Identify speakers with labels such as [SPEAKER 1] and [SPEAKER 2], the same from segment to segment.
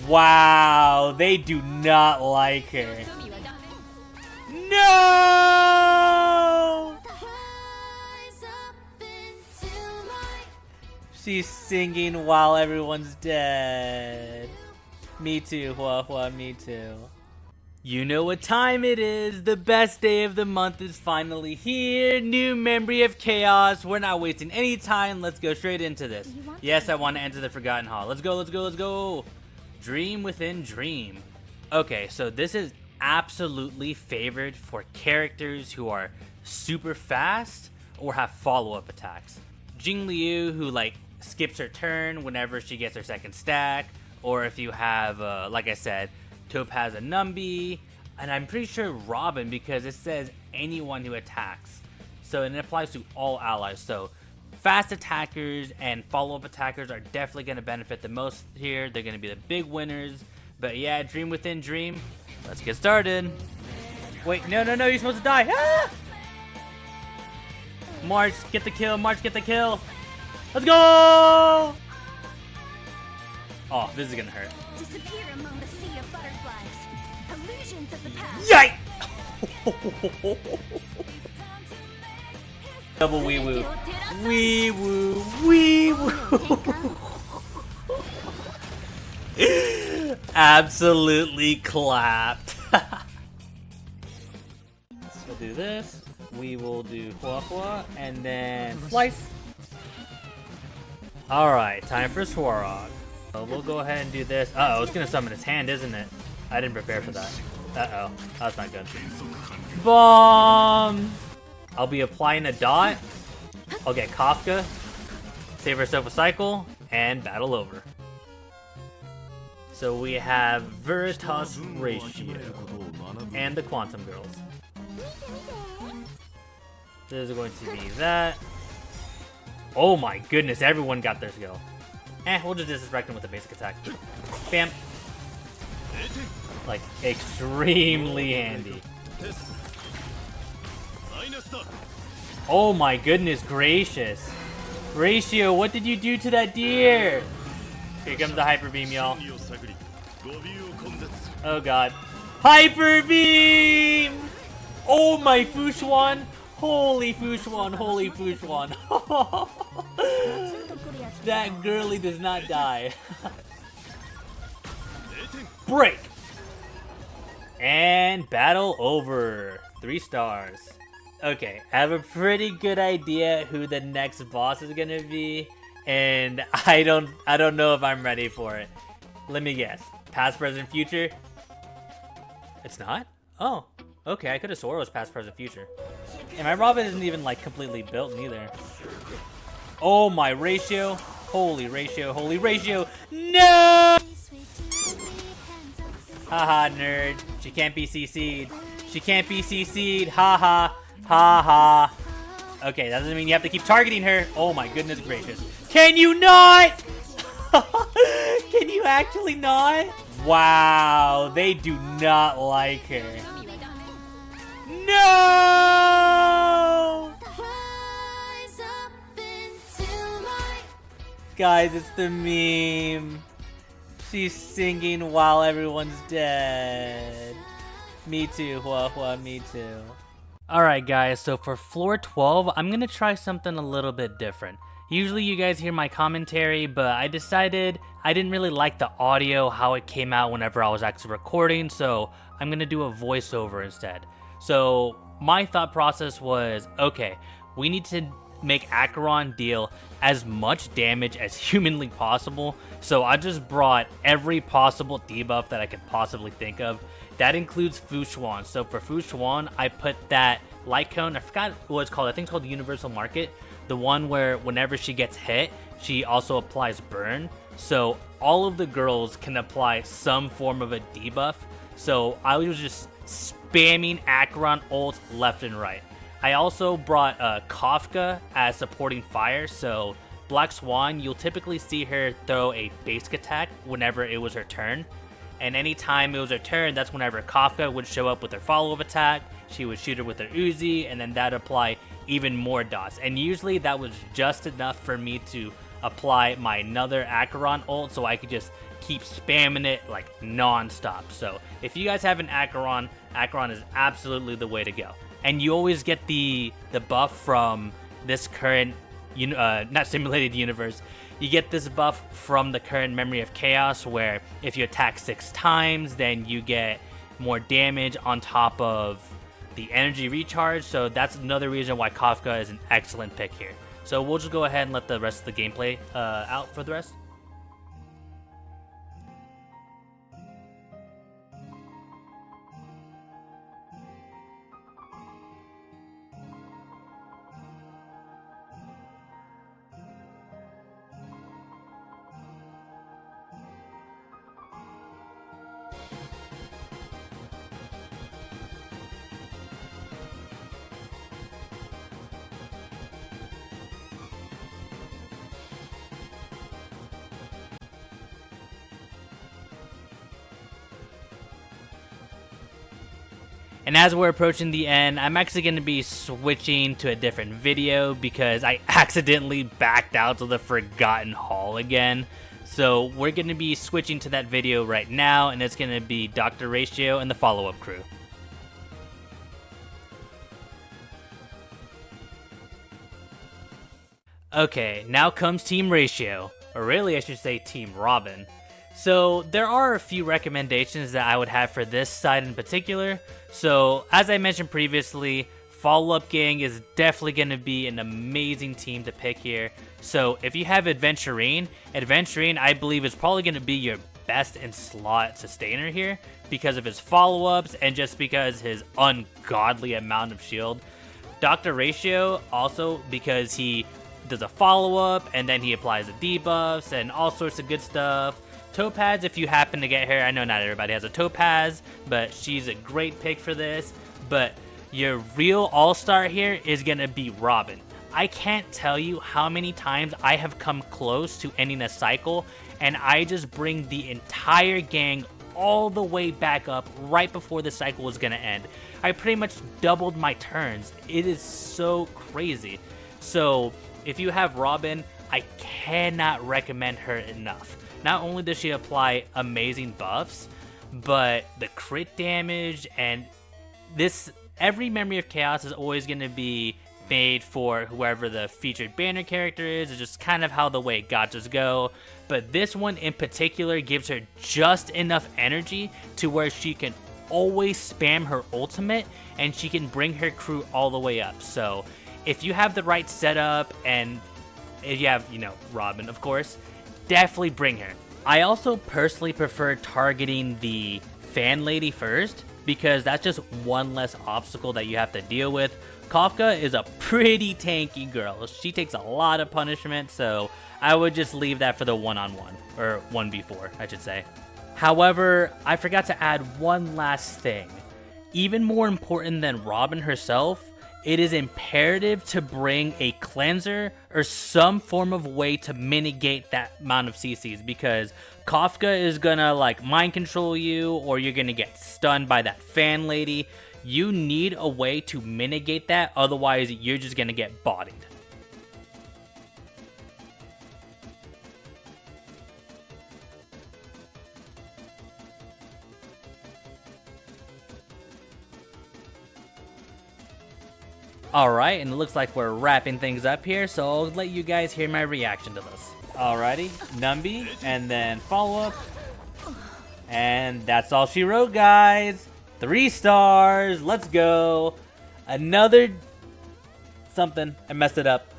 [SPEAKER 1] Wow, they do not like her. No! She's singing while everyone's dead. Me too, Hua Hua, me too. You know what time it is. The best day of the month is finally here. New Memory of Chaos. We're not wasting any time. Let's go straight into this. Yes, I want to enter the Forgotten Hall. Let's go, let's go, let's go. Dream within dream. Okay, so this is absolutely favored for characters who are super fast or have follow-up attacks. Jing Liu, who like skips her turn whenever she gets her second stack, or if you have, like I said, Topaz and Numby, and I'm pretty sure Robin because it says anyone who attacks. So and it applies to all allies. So fast attackers and follow-up attackers are definitely going to benefit the most here. They're going to be the big winners. But yeah, Dream Within Dream. Let's get started. Wait, no, no, no, you're supposed to die. Ah! March, get the kill. March, get the kill. Let's go! Oh, this is going to hurt.
[SPEAKER 2] Disappear among the sea of butterflies. Illusions of the past.
[SPEAKER 1] Yikes! Double wee woo. Wee woo. Wee woo. Absolutely clapped. We'll do this. We will do Hua Hua and then slice. Alright, time for Swarog. So we'll go ahead and do this. Uh-oh, it's gonna summon his hand, isn't it? I didn't prepare for that. Uh-oh, that's not good. Bomb! I'll be applying a DoT. I'll get Kafka, save ourselves a cycle, and battle over. So we have Veritas Ratio and the Quantum Girls. This is going to be that. Oh my goodness, everyone got their skill. We'll just disrespect him with a basic attack. Bam. Like, extremely handy. Oh my goodness gracious. Ratio, what did you do to that deer? Here comes the Hyper Beam, y'all. Oh god. Hyper Beam! Oh my Fushuan! Holy Fushuan, holy Fushuan. That girly does not die. Break! And battle over. 3 stars. Okay, I have a pretty good idea who the next boss is gonna be, and I don't know if I'm ready for it. Let me guess. Past, present, future? It's not? Oh, okay, I could have swore it was past, present, future. And my Robin isn't even like completely built neither. Oh my Ratio. Holy Ratio, holy Ratio. No! Haha, nerd. She can't be CC'd. She can't be CC'd. Haha. Haha. Okay, that doesn't mean you have to keep targeting her. Oh my goodness gracious. Can you not? Can you actually not? Wow, they do not like her. No! Guys, it's the meme. She's singing while everyone's dead. Me too, Hua Hua, me too. Alright guys, so for floor 12, I'm gonna try something a little bit different. Usually you guys hear my commentary, but I decided I didn't really like the audio, how it came out whenever I was actually recording, so I'm gonna do a voiceover instead. So my thought process was, okay, we need to make Acheron deal as much damage as humanly possible, so I just brought every possible debuff that I could possibly think of. That includes Fushuan. So for Fushuan, I put that light cone, I forgot what it's called, I think it's called the Universal Market, the one where whenever she gets hit, she also applies burn. So all of the girls can apply some form of a debuff. So I was just spamming Acheron ults left and right. I also brought Kafka as supporting fire, so Black Swan, you'll typically see her throw a basic attack whenever it was her turn. And anytime it was her turn, that's whenever Kafka would show up with her follow-up attack, she would shoot her with her Uzi, and then that'd apply even more dots. And usually that was just enough for me to apply my another Acheron ult, so I could just keep spamming it like non-stop. So if you guys have an Acheron, Acheron is absolutely the way to go. And you always get the buff from this current, not simulated universe. You get this buff from the current Memory of Chaos, where if you attack 6 times, then you get more damage on top of the energy recharge. So that's another reason why Kafka is an excellent pick here. So we'll just go ahead and let the rest of the gameplay out for the rest. And as we're approaching the end, I'm actually going to be switching to a different video because I accidentally backed out to the Forgotten Hall again. So we're going to be switching to that video right now, and it's going to be Dr. Ratio and the follow-up crew. Okay, now comes Team Ratio, or really I should say Team Robin. So there are a few recommendations that I would have for this side in particular. So as I mentioned previously, Follow-Up Gang is definitely going to be an amazing team to pick here. So if you have Adventurine I believe is probably going to be your best in slot sustainer here because of his follow-ups and just because his ungodly amount of shield. Dr. Ratio also because he does a follow-up and then he applies the debuffs and all sorts of good stuff. Topaz, if you happen to get her, I know not everybody has a Topaz, but she's a great pick for this. But your real all-star here is going to be Robin. I can't tell you how many times I have come close to ending a cycle, and I just bring the entire gang all the way back up right before the cycle was going to end. I pretty much doubled my turns. It is so crazy. So if you have Robin, I cannot recommend her enough. Not only does she apply amazing buffs, but the crit damage and every Memory of Chaos is always going to be made for whoever the featured banner character is. It's just kind of how the way gachas go. But this one in particular gives her just enough energy to where she can always spam her ultimate and she can bring her crew all the way up. So if you have the right setup and if you have, Robin, of course, definitely bring her. I also personally prefer targeting the fan lady first because that's just one less obstacle that you have to deal with. Kafka is a pretty tanky girl. She takes a lot of punishment, so I would just leave that for the one-on-one, or 1v4, I should say. However, I forgot to add one last thing. Even more important than Robin herself, it is imperative to bring a cleanser or some form of way to mitigate that amount of CCs because Kafka is gonna mind control you or you're gonna get stunned by that fan lady. You need a way to mitigate that, otherwise you're just gonna get bodied. Alright, and it looks like we're wrapping things up here, so I'll let you guys hear my reaction to this. Alrighty, Numby, and then follow-up. And that's all she wrote, guys. 3 stars, let's go. Another something, I messed it up.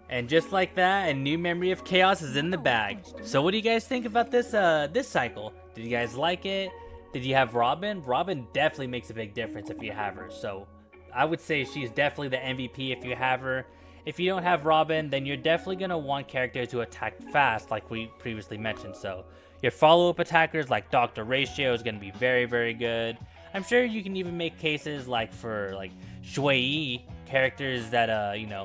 [SPEAKER 1] And just like that, a new Memory of Chaos is in the bag. So what do you guys think about this this cycle? Did you guys like it? Did you have Robin? Robin definitely makes a big difference if you have her. So I would say she's definitely the MVP if you have her. If you don't have Robin, then you're definitely going to want characters who attack fast like we previously mentioned. So your follow-up attackers like Dr. Ratio is going to be very, very good. I'm sure you can even make cases for Shui characters that,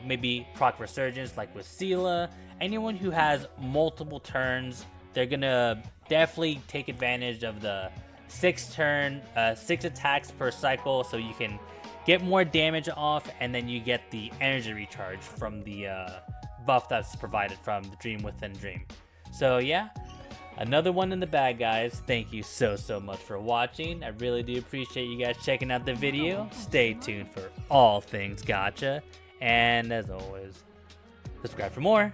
[SPEAKER 1] maybe proc Resurgence like with Sela. Anyone who has multiple turns, they're going to definitely take advantage of the 6 attacks per cycle, so you can get more damage off, and then you get the energy recharge from the buff that's provided from the Dream Within Dream. So yeah, another one in the bag, guys. Thank you so much for watching. I really do appreciate you guys checking out the video. Stay tuned for all things gacha. And as always, subscribe for more.